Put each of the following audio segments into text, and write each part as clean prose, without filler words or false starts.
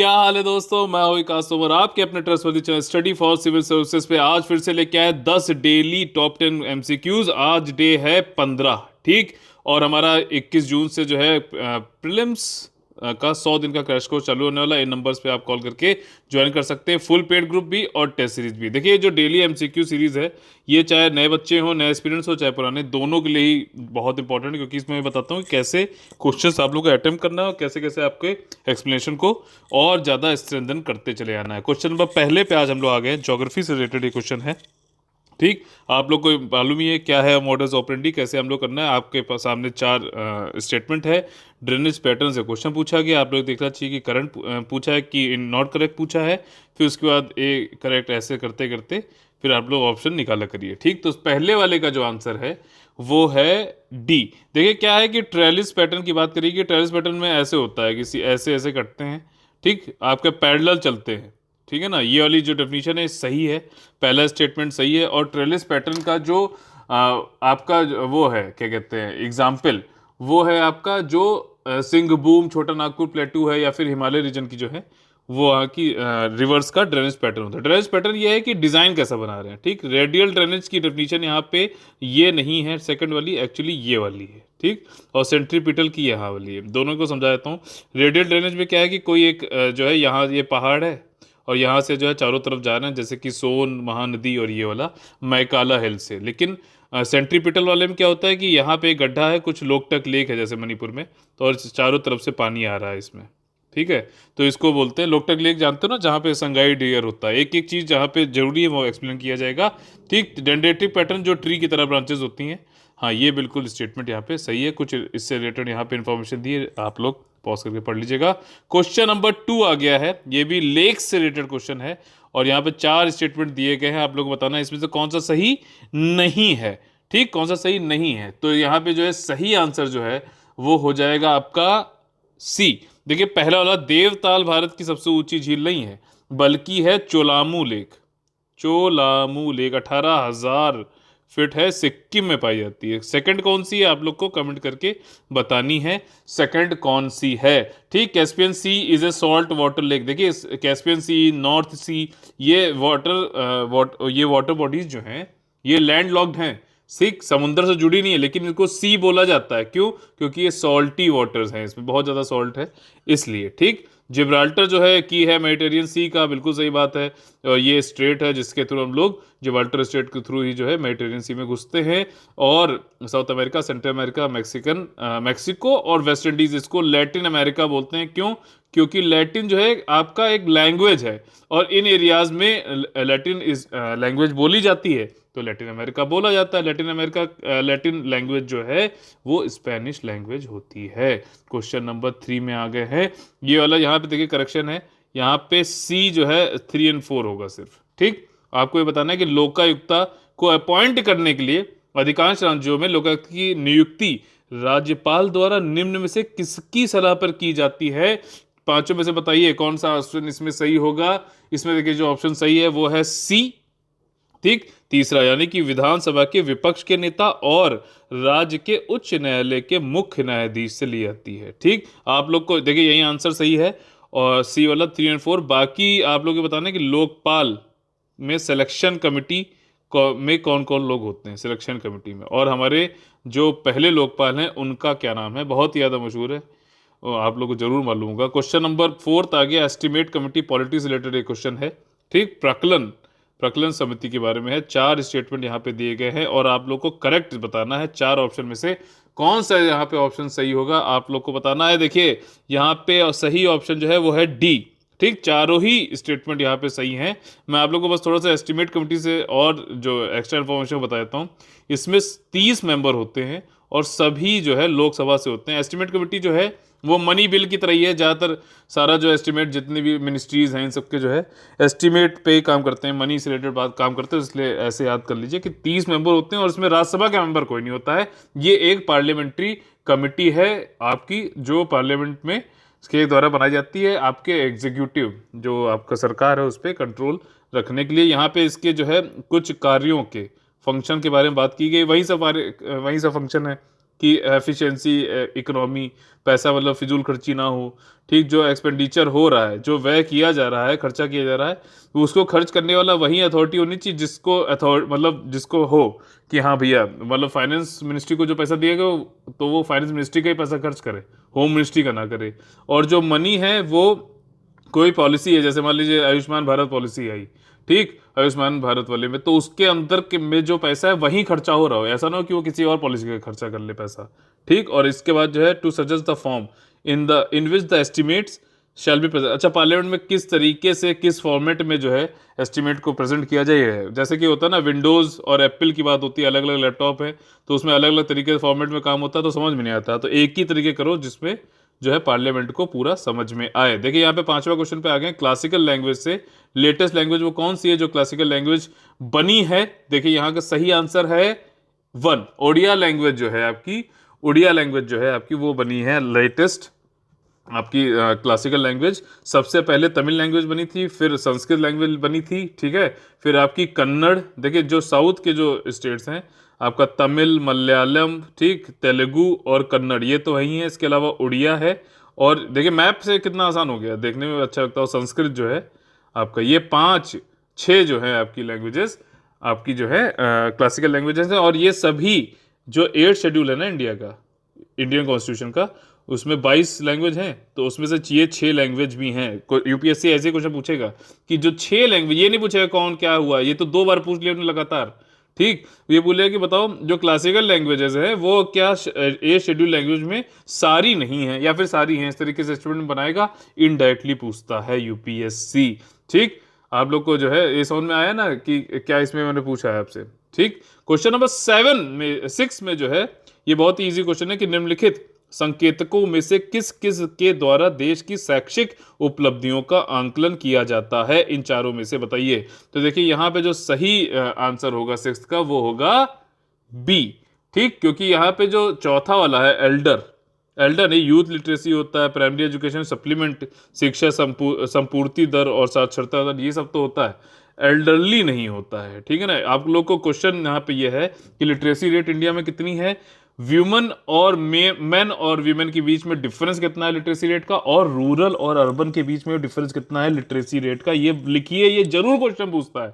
क्या हाल है दोस्तों। मैं हूं विकास तोमर, आपके अपने trustworthy channel study for civil services पे आज फिर से लेके आए 10 डेली टॉप 10 एमसीक्यूज। आज डे है 15, ठीक। और हमारा 21 जून से जो है प्रीलिम्स का 100 दिन का क्रैश कोर्स चालू होने वाला है। इन नंबर्स पे आप कॉल करके ज्वाइन कर सकते हैं, फुल पेड ग्रुप भी और टेस्ट सीरीज भी। देखिए, जो डेली एमसीक्यू सीरीज है ये चाहे नए बच्चे हो, नए एस्पिरेंट्स हो, चाहे पुराने, दोनों के लिए ही बहुत इंपॉर्टेंट है, क्योंकि इसमें मैं बताता हूँ कि कैसे क्वेश्चंस आप लोग को अटेम्प्ट करना है और कैसे कैसे आपके एक्सप्लेनेशन को और ज़्यादा स्ट्रेंथन करते चले आना है। क्वेश्चन नंबर पहले पे आज हम लोग आ गए हैं। ज्योग्राफी से रिलेटेड ये क्वेश्चन है, ठीक। आप लोग को मालूम ही है क्या है मॉडल्स ऑपरेंडी, कैसे हम लोग करना है। आपके पास सामने चार स्टेटमेंट है। ड्रेनेज पैटर्न से क्वेश्चन पूछा गया, आप लोग देखना चाहिए कि करंट पूछा है कि नॉट करेक्ट पूछा है। फिर उसके बाद ए करेक्ट, ऐसे करते करते फिर आप लोग ऑप्शन निकाला करिए, ठीक। तो पहले वाले का जो आंसर है वो है डी। देखिए क्या है कि ट्रेलिस पैटर्न की बात करिए कि ट्रेलिस पैटर्न में ऐसे होता है, किसी ऐसे ऐसे कटते हैं, ठीक। आपके पैरेलल चलते हैं, ठीक है ना। ये वाली जो डेफिनेशन है सही है, पहला स्टेटमेंट सही है। और ट्रेलिस पैटर्न का जो आपका वो है, क्या कहते हैं, एग्जाम्पल, वो है आपका जो सिंघभूम, छोटा नागपुर प्लेटू है, या फिर हिमालय रीजन की जो है वो वहाँ की रिवर्स का ड्रेनेज पैटर्न होता है। ड्रेनेज पैटर्न ये है कि डिज़ाइन कैसा बना रहे हैं, ठीक। रेडियल ड्रेनेज की डेफिनेशन यहाँ पे ये नहीं है, सेकंड वाली एक्चुअली ये वाली है, ठीक। और सेंट्रीपिटल की यहाँ वाली है। दोनों को समझा देता हूँ। रेडियल ड्रेनेज में क्या है कि कोई एक जो है यहाँ ये पहाड़ है और यहाँ से जो है चारों तरफ जा रहे हैं, जैसे कि सोन महानदी और ये वाला मैकाला हिल से। लेकिन सेंट्रीपिटल वाले में क्या होता है कि यहाँ पे एक गड्ढा है, कुछ लोकटक लेक है जैसे मणिपुर में, तो और चारों तरफ से पानी आ रहा है इसमें, ठीक है। तो इसको बोलते हैं लोकटक लेक, जानते हो ना, जहाँ पे संगाई डियर होता है। एक एक चीज़ जहाँ पे जरूरी है वो एक्सप्लेन किया जाएगा, ठीक। डेंड्रेटिक पैटर्न जो ट्री की तरह ब्रांचेस होती हैं, हाँ, ये बिल्कुल स्टेटमेंट यहाँ पे सही है। कुछ इससे रिलेटेड यहाँ पे इंफॉर्मेशन दी है, आप लोग पॉज करके पढ़ लीजिएगा। क्वेश्चन नंबर 2 आ गया है, ये भी लेक्स से रिलेटेड क्वेश्चन है और यहाँ पे 4 स्टेटमेंट दिए गए हैं। आप लोग बताना इसमें से कौन सा सही नहीं है, ठीक। कौन सा सही नहीं है, तो यहाँ पे जो है सही आंसर जो है वो हो जाएगा आपका सी। देखिए, पहला वाला देवताल भारत की सबसे ऊंची झील नहीं है, बल्कि है Cholamu lake. Cholamu lake 18,000 feet है, सिक्किम में पाई जाती है। सेकंड कौन सी है, आप लोग को कमेंट करके बतानी है, सेकंड कौन सी है, ठीक। Caspian sea is a salt water lake. देखिए, कैस्पियन सी, नॉर्थ सी, ये वाटर बॉडीज जो हैं ये लैंड लॉक्ड हैं, ठीक, समुद्र से जुड़ी नहीं है, लेकिन इनको सी बोला जाता है। क्यों? क्योंकि ये सॉल्टी वाटर्स हैं, इसमें बहुत ज़्यादा सॉल्ट है इसलिए, ठीक। जिब्राल्टर जो है की है मेडिटेरियन सी का, बिल्कुल सही बात है। और ये स्ट्रेट है जिसके थ्रू हम लोग जिब्राल्टर स्ट्रेट के थ्रू ही जो है मेडिटेरियन सी में घुसते हैं। और south America, central America, Mexico और वेस्ट इंडीज, इसको लैटिन अमेरिका बोलते हैं। क्यों? क्योंकि लैटिन जो है आपका एक लैंग्वेज है और इन एरियाज में लैटिन इस लैंग्वेज बोली जाती है, तो लैटिन अमेरिका बोला जाता है। लैटिन अमेरिका लैटिन लैंग्वेज जो है वो स्पेनिश लैंग्वेज होती है। क्वेश्चन नंबर 3 में आ गए हैं। ये वाला यहाँ पे देखिए करेक्शन है, यहाँ पे सी जो है 3 और 4 होगा सिर्फ, ठीक। आपको ये बताना है कि लोकायुक्ता को अपॉइंट करने के लिए अधिकांश राज्यों में लोकायुक्त की नियुक्ति राज्यपाल द्वारा निम्न में से किसकी सलाह पर की जाती है। पांचों में से बताइए कौन सा ऑप्शन इसमें सही होगा। इसमें देखिए जो ऑप्शन सही है वो है सी, ठीक। तीसरा, यानी कि विधानसभा के विपक्ष के नेता और राज्य के उच्च न्यायालय के मुख्य न्यायाधीश से ली जाती है, ठीक। आप लोग को देखिए यही आंसर सही है और सी वाला 3 और 4। बाकी आप लोग ये बताना है कि लोकपाल में सिलेक्शन कमेटी में कौन कौन लोग होते हैं सिलेक्शन कमेटी में, और हमारे जो पहले लोकपाल हैं उनका क्या नाम है, बहुत ही ज़्यादा मशहूर है और आप लोग को जरूर मालूम होगा। क्वेश्चन नंबर 4 आ गया, एस्टिमेट कमेटी पॉलिटिक्स रिलेटेड एक क्वेश्चन है, ठीक। प्रकलन समिति के बारे में है। 4 स्टेटमेंट यहाँ पे दिए गए हैं और आप लोग को करेक्ट बताना है 4 ऑप्शन में से कौन सा यहाँ पे ऑप्शन सही होगा, आप लोग को बताना है। देखिए यहाँ पे सही ऑप्शन जो है वो है डी, ठीक। चारों ही स्टेटमेंट यहाँ पे सही हैं। मैं आप लोग को बस थोड़ा सा एस्टिमेट कमेटी से और जो एक्स्ट्रा इन्फॉर्मेशन बता देता हूँ। इसमें 30 मेंबर होते हैं और सभी जो है लोकसभा से होते हैं। एस्टिमेट कमेटी जो है वो मनी बिल की तरह ही है, ज़्यादातर सारा जो एस्टिमेट जितनी भी मिनिस्ट्रीज हैं इन सबके जो है एस्टिमेट पे काम करते हैं, मनी से रिलेटेड बात काम करते हैं। इसलिए ऐसे याद कर लीजिए कि 30 मेंबर होते हैं और इसमें राज्यसभा का मेंबर कोई नहीं होता है। ये एक पार्लियामेंट्री कमेटी है आपकी, जो पार्लियामेंट में इसके द्वारा बनाई जाती है, आपके एग्जीक्यूटिव जो आपका सरकार है उस पर कंट्रोल रखने के लिए। यहाँ पे इसके जो है कुछ कार्यों के फंक्शन के बारे में बात की गई, वही सब फंक्शन है, कि एफिशिएंसी, इकोनॉमी, पैसा मतलब फिजूल खर्ची ना हो, ठीक। जो एक्सपेंडिचर हो रहा है, जो व्यय किया जा रहा है, खर्चा किया जा रहा है, तो उसको खर्च करने वाला वही अथॉरिटी होनी चाहिए जिसको मतलब जिसको हो कि हाँ भैया, मतलब फाइनेंस मिनिस्ट्री को जो पैसा दिएगा तो वो फाइनेंस मिनिस्ट्री का ही पैसा खर्च करे, होम मिनिस्ट्री का ना करे। और जो मनी है वो कोई पॉलिसी है, जैसे मान लीजिए आयुष्मान भारत पॉलिसी आई, ठीक, आयुष्मान भारत वाले में, तो उसके अंदर के में जो पैसा है वही खर्चा हो रहा हो, ऐसा ना हो कि वो किसी और पॉलिसी का खर्चा कर ले पैसा, ठीक। और इसके बाद जो है to suggest the form in which the estimates shall be present. अच्छा, पार्लियामेंट में किस तरीके से, किस फॉर्मेट में जो है एस्टिमेट को प्रेजेंट किया जाए, जैसे कि होता है ना विंडोज और एप्पल की बात होती है, अलग अलग लैपटॉप है तो उसमें अलग अलग तरीके से फॉर्मेट में काम होता है, तो समझ में नहीं आता, तो एक ही तरीके करो जिसमें जो है पार्लियामेंट को पूरा समझ में आए। देखिए यहाँ पे पांचवा क्वेश्चन पे आ गए, क्लासिकल लैंग्वेज से लेटेस्ट लैंग्वेज वो कौन सी है जो क्लासिकल लैंग्वेज बनी है। देखिए यहाँ का सही आंसर है वन, ओडिया लैंग्वेज जो है आपकी, उड़िया लैंग्वेज जो है आपकी वो बनी है लेटेस्ट आपकी क्लासिकल लैंग्वेज। सबसे पहले तमिल लैंग्वेज बनी थी, फिर संस्कृत लैंग्वेज बनी थी, ठीक है, फिर आपकी कन्नड़। देखिए जो साउथ के जो स्टेट्स हैं आपका तमिल, मलयालम, ठीक, तेलुगु और कन्नड़, ये तो वही है। इसके अलावा उड़िया है। और देखिए मैप से कितना आसान हो गया, देखने में अच्छा लगता है। संस्कृत जो है आपका, ये पांच छः जो है आपकी लैंग्वेजेस आपकी जो है क्लासिकल लैंग्वेजेस है। और ये सभी जो 8 शेड्यूल है ना इंडिया का, इंडियन कॉन्स्टिट्यूशन का, उसमें 22 लैंग्वेज हैं, तो उसमें से ये 6 लैंग्वेज भी हैं। यूपीएससी ऐसे क्वेश्चन पूछेगा कि जो 6 लैंग्वेज, ये नहीं पूछेगा कौन क्या हुआ, ये तो 2 बार पूछ लिया उन्होंने लगातार, ठीक। ये बोलेगा कि बताओ जो क्लासिकल लैंग्वेजेस है वो क्या ए शेड्यूल लैंग्वेज में सारी नहीं है या फिर सारी हैं, इस तरीके से स्टूडेंट बनाएगा, इनडायरेक्टली पूछता है यूपीएससी, ठीक। आप लोग को जो है ये समझ में आया ना कि क्या इसमें मैंने पूछा है आपसे, ठीक। क्वेश्चन नंबर 6 में जो है ये बहुत ही इजी क्वेश्चन है कि निम्नलिखित संकेतकों में से किस किस के द्वारा देश की शैक्षिक उपलब्धियों का आंकलन किया जाता है, इन चारों में से बताइए। तो देखिए यहां पे जो सही आंसर होगा 6 का वो होगा बी, ठीक, क्योंकि यहां पे जो चौथा वाला है एल्डर, एल्डर नहीं, यूथ लिटरेसी होता है, प्राइमरी एजुकेशन सप्लीमेंट, शिक्षा संपूर्ति दर और साक्षरता दर, ये सब तो होता है, एल्डरली नहीं होता है, ठीक है ना। आप लोग को क्वेश्चन यहाँ पे ये है कि लिटरेसी रेट इंडिया में कितनी है, व्यूमन और मेन और वीमेन के बीच में डिफरेंस कितना है लिटरेसी रेट का, और रूरल और अर्बन के बीच में डिफरेंस कितना है लिटरेसी रेट का, ये लिखिए, ये जरूर क्वेश्चन पूछता है,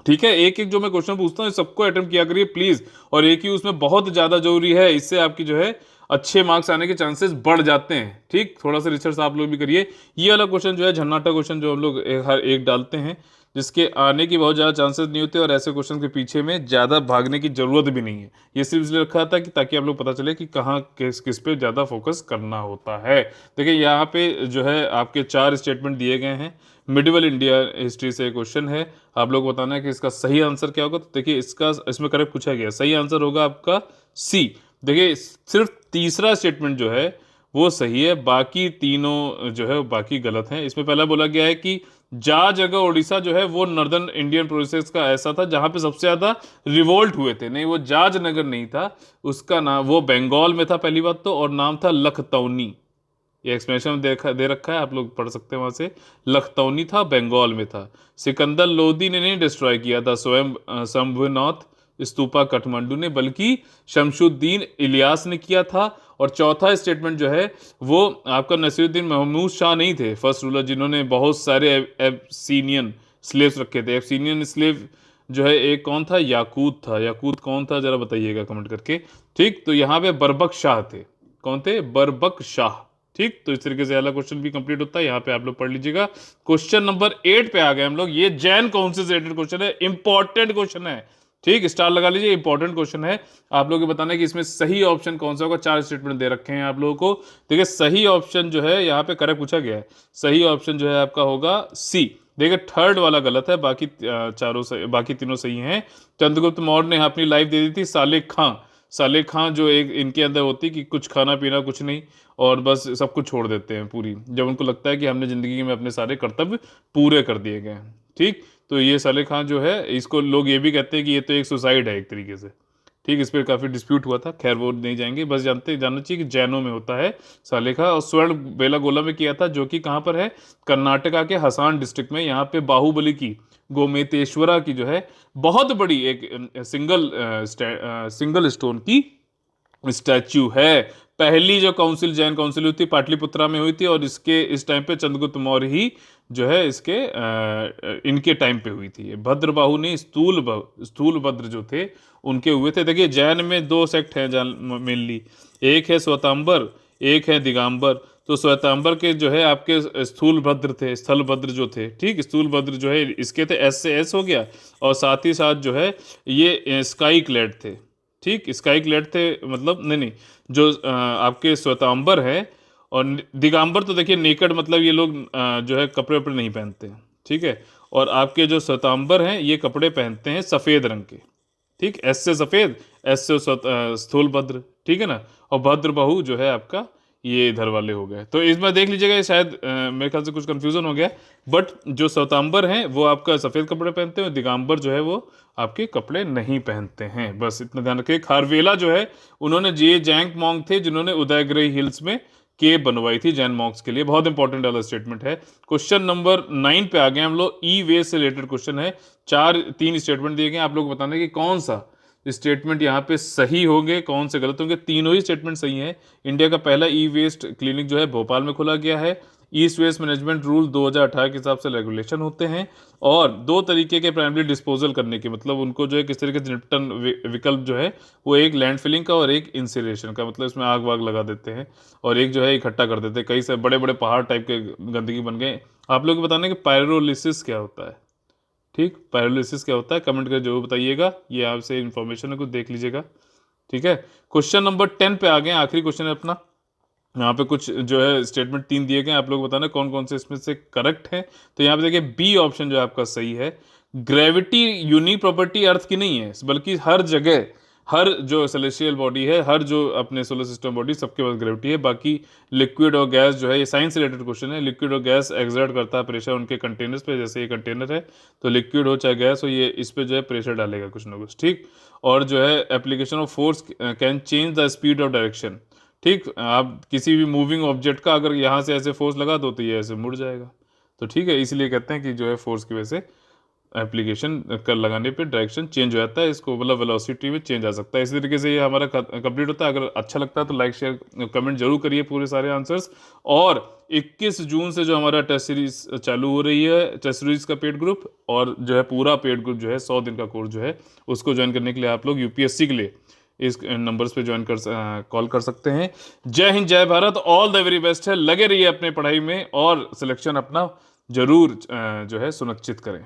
ठीक है। एक एक जो मैं क्वेश्चन पूछता हूँ सबको अटेम्प्ट किया करिए प्लीज, और एक ही उसमें बहुत ज्यादा जरूरी है, इससे आपकी जो है अच्छे मार्क्स आने के चांसेस बढ़ जाते हैं, ठीक। थोड़ा सा रिसर्च आप लोग भी करिए। ये वाला क्वेश्चन जो है झन्नाटा क्वेश्चन जो हम लोग हर एक डालते हैं, जिसके आने की बहुत ज़्यादा चांसेस नहीं होते, और ऐसे क्वेश्चन के पीछे में ज़्यादा भागने की जरूरत भी नहीं है। ये सिर्फ इसलिए रखा था कि ताकि आप लोग पता चले कि कहाँ किस किस पे ज़्यादा फोकस करना होता है। देखिए यहाँ पे जो है आपके 4 स्टेटमेंट दिए गए हैं, मिडिवल इंडिया हिस्ट्री से क्वेश्चन है, आप लोग बताना है कि इसका सही आंसर क्या होगा। तो देखिए इसका इसमें करेक्ट पूछा गया, सही आंसर होगा आपका सी। देखिए सिर्फ तीसरा स्टेटमेंट जो है वो सही है, बाकी तीनों जो है बाकी गलत हैं। इसमें पहला बोला गया है कि जाज जगह उड़ीसा जो है वो नॉर्दर्न इंडियन प्रोविंसेस का ऐसा था जहां पे सबसे ज्यादा रिवोल्ट हुए थे, नहीं वो जाज नगर नहीं था, उसका नाम वो बंगाल में था पहली बात तो, और नाम था लखतौनी। ये एक्सप्लेनेशन दे रखा है, आप लोग पढ़ सकते हैं वहां से। लखतौनी था, बंगाल में था। सिकंदर लोदी ने नहीं डिस्ट्रॉय किया था स्वयं शंभुनाथ स्तूपा काठमांडू ने, बल्कि शमशुद्दीन इलियास ने किया था। और चौथा स्टेटमेंट जो है वो आपका नसीरुद्दीन महमूद शाह नहीं थे फर्स्ट रूलर जिन्होंने बहुत सारे एब्सीनियन स्लेव्स रखे थे। एब्सीनियन स्लेव जो है एक कौन था, याकूत था। याकूत कौन था जरा बताइएगा कमेंट करके, ठीक। तो यहाँ पे बरबक शाह थे, कौन थे, बरबक शाह, ठीक। तो इस तरीके से अगला क्वेश्चन भी कंप्लीट होता है, यहाँ पे आप लोग पढ़ लीजिएगा। क्वेश्चन नंबर 8 पे आ गए हम लोग। ये जैन काउंसिल से रिलेटेड क्वेश्चन है, इंपॉर्टेंट क्वेश्चन है, ठीक, स्टार लगा लीजिए, इंपॉर्टेंट क्वेश्चन है। आप लोगों को बताना है कि इसमें सही ऑप्शन कौन सा होगा। 4 स्टेटमेंट दे रखे हैं आप लोगों को। देखिए सही ऑप्शन जो है यहाँ पे करेक्ट पूछा गया है, सही ऑप्शन जो है आपका होगा सी। देखिए थर्ड वाला गलत है, बाकी चारों सही, बाकी तीनों सही हैं। चंद्रगुप्त मौर्य ने अपनी लाइफ दे दी थी सालेक खां, सालेक खां जो एक इनके अंदर होती कि कुछ खाना पीना कुछ नहीं, और बस सब कुछ छोड़ देते हैं पूरी, जब उनको लगता है कि हमने जिंदगी में अपने सारे कर्तव्य पूरे कर दिए गए हैं, ठीक। तो ये सालेक खां जो है इसको लोग ये भी कहते हैं कि ये तो एक सुसाइड है एक तरीके से, ठीक। इस पर काफी डिस्प्यूट हुआ था, खैर वो नहीं जाएंगे, बस जानना चाहिए कि जैनों में होता है सालेखा। और स्वर्ण बेलागोला में किया था, जो कि कहाँ पर है, कर्नाटका के हसान डिस्ट्रिक्ट में। यहाँ पे बाहुबली की गोमेतेश्वरा की जो है बहुत बड़ी एक सिंगल स्टोन की स्टैच्यू है। पहली जो काउंसिल, जैन काउंसिल हुई थी पाटलिपुत्रा में हुई थी, और इसके इस टाइम पे चंद्रगुप्त मौर्य ही जो है इसके इनके टाइम पे हुई थी। भद्रबाहु नहीं, स्थूल भद्र जो थे उनके हुए थे। देखिए जैन में दो सेक्ट हैं मेनली, एक है श्वेतांबर, एक है दिगंबर। तो श्वेतांबर के जो है आपके स्थूल भद्र थे, स्थल भद्र जो थे, ठीक, स्थूल भद्र जो है इसके थे, एस से एस हो गया, और साथ ही साथ जो है ये स्काई क्लैड थे, ठीक, स्काई क्लैड थे, मतलब नहीं नहीं, जो आपके श्वेतांबर है और दिगंबर तो देखिए नेकड, मतलब ये लोग जो है कपड़े वपड़े नहीं पहनते हैं, ठीक है। और आपके जो श्वेतांबर हैं ये कपड़े पहनते हैं सफेद रंग के, ठीक, एस से सफेद, एस से स्थूल भद्र, ठीक है ना। और भद्र बाहु जो है आपका ये इधर वाले हो गए। तो इसमें देख लीजिएगा, ये शायद मेरे ख्याल से कुछ कंफ्यूजन हो गया, बट जो श्वेतांबर हैं वो आपका सफेद कपड़े पहनते हैं, और दिगंबर जो है वो आपके कपड़े नहीं पहनते हैं, बस इतना ध्यान रखिए। खारवेला जो है उन्होंने जे जैंक मॉन्ग थे जिन्होंने उदयगिरी हिल्स में केव बनवाई थी जैन मॉन्क्स के लिए। बहुत इंपॉर्टेंट वाला स्टेटमेंट है। क्वेश्चन नंबर 9 पे आ गए हम लोग। ई वे से रिलेटेड क्वेश्चन है। तीन स्टेटमेंट दिए गए, आप लोग बताना कि कौन सा स्टेटमेंट यहाँ पे सही होंगे, कौन से गलत होंगे। तीनों ही स्टेटमेंट सही हैं। इंडिया का पहला ई वेस्ट क्लिनिक जो है भोपाल में खोला गया है। ईस्ट वेस्ट मैनेजमेंट रूल 2018 के हिसाब से रेगुलेशन होते हैं। और दो तरीके के प्राइमरी डिस्पोजल करने के, मतलब उनको जो है किस तरीके से निपटन विकल्प जो है वो एक लैंड फिलिंग का और एक इंसिनरेशन का, मतलब इसमें आग वाग लगा देते हैं और एक जो है इकट्ठा कर देते हैं। कई से बड़े बड़े पहाड़ टाइप के गंदगी बन गए। आप लोग बताना कि पायरोलिसिस क्या होता है, ठीक, पायरोलिसिस क्या होता है, कमेंट करके जरूर बताइएगा। ये आपसे इन्फॉर्मेशन है, कुछ देख लीजिएगा, ठीक है। क्वेश्चन नंबर 10 पे आ गए, आखिरी क्वेश्चन है अपना। यहाँ पे कुछ जो है स्टेटमेंट तीन दिए गए, आप लोग बताना कौन कौन से इसमें से करेक्ट है। तो यहाँ पे देखिए बी ऑप्शन जो आपका सही है। ग्रेविटी यूनिक प्रॉपर्टी अर्थ की नहीं है, बल्कि हर जगह, हर जो सेलेस्टियल बॉडी है, हर जो अपने सोलर सिस्टम बॉडी, सबके पास ग्रेविटी है। बाकी लिक्विड और गैस जो है, ये साइंस रिलेटेड क्वेश्चन है, लिक्विड और गैस एक्सर्ट करता है प्रेशर उनके कंटेनर्स पे। जैसे ये कंटेनर है तो लिक्विड हो चाहे गैस हो, ये इस पे जो है प्रेशर डालेगा कुछ ना कुछ, ठीक। और जो है application of force can change the speed of direction, ठीक। आप किसी भी मूविंग ऑब्जेक्ट का अगर यहाँ से ऐसे फोर्स लगा दो तो ये ऐसे मुड़ जाएगा। तो ठीक है, इसलिए कहते हैं कि जो है फोर्स की वजह से एप्लीकेशन कर लगाने पे डायरेक्शन चेंज हो जाता है, इसको मतलब वेलोसिटी में चेंज आ सकता है। इसी तरीके से ये हमारा कंप्लीट होता है। अगर अच्छा लगता है तो लाइक शेयर कमेंट जरूर करिए पूरे सारे आंसर्स। और 21 जून से जो हमारा टेस्ट सीरीज चालू हो रही है, टेस्ट सीरीज का पेड ग्रुप, और जो है पूरा पेड ग्रुप जो है 100 दिन का कोर्स जो है उसको ज्वाइन करने के लिए आप लोग यूपीएससी के लिए इस नंबर्स पे ज्वाइन कर कॉल कर सकते हैं। जय हिंद, जय Bharat, all the very best है। लगे रहिए अपने पढ़ाई में और सिलेक्शन अपना जरूर जो है सुनिश्चित करें।